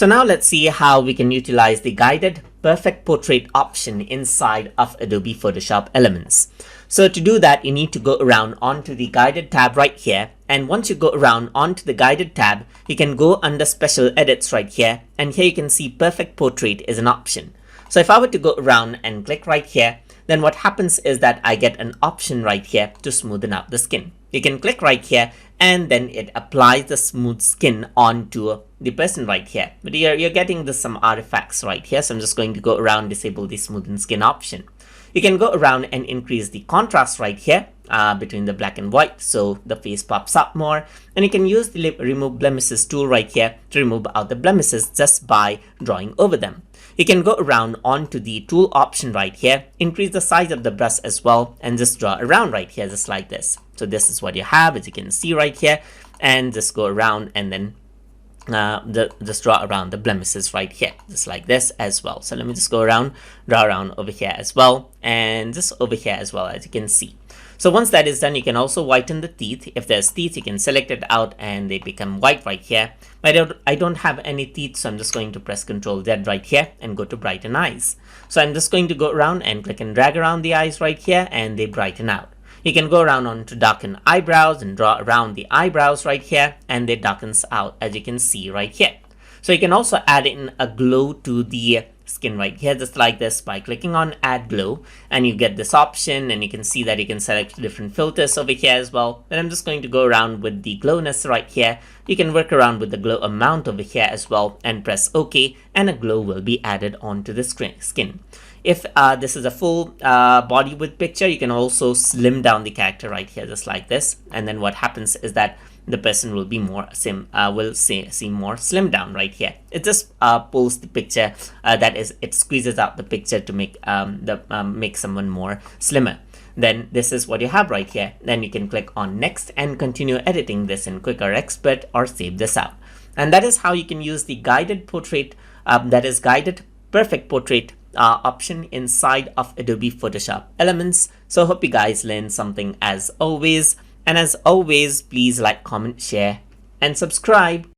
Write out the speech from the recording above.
So now let's see how we can utilize the guided perfect portrait option inside of Adobe Photoshop Elements. So to do that, you need to go around onto the guided tab right here. And once you go around onto the guided tab, you can go under special edits right here. And here you can see perfect portrait is an option. So if I were to go around and click right here, then what happens is that I get an option right here to smoothen out the skin. You can click right here and then it applies the smooth skin onto the person right here. But you're getting some artifacts right here. So I'm just going to go around, disable the smoothen skin option. You can go around and increase the contrast right here between the black and white, so the face pops up more. And you can use the remove blemishes tool right here to remove out the blemishes just by drawing over them. You can go around onto the tool option right here, increase the size of the brush as well, and just draw around right here just like this. So this is what you have, as you can see right here, and just go around and then just draw around the blemishes right here, just like this as well. So let me just go around, draw around over here as well, and just over here as well, as you can see. So once that is done, you can also whiten the teeth. If there's teeth, you can select it out and they become white right here. But I don't have any teeth, so I'm just going to press Ctrl Z right here and go to brighten eyes. So I'm just going to go around and click and drag around the eyes right here and they brighten out. You can go around onto darken eyebrows and draw around the eyebrows right here and they darkens out, as you can see right here. So you can also add in a glow to the skin right here, just like this, by clicking on add glow, and you get this option, and you can see that you can select different filters over here as well. Then I'm just going to go around with the glowness right here. You can work around with the glow amount over here as well and press OK, and a glow will be added onto the skin. If this is a full body width picture, you can also slim down the character right here, just like this. And then what happens is that the person will be more seem more slim down right here. It just pulls the picture, that is, it squeezes out the picture to make make someone more slimmer. Then this is what you have right here. Then you can click on next and continue editing this in Quick or Expert, or save this out. And that is how you can use the guided portrait, that is guided perfect portrait option inside of Adobe Photoshop Elements. So hope you guys learned something as always. And as always, please like, comment, share, and subscribe.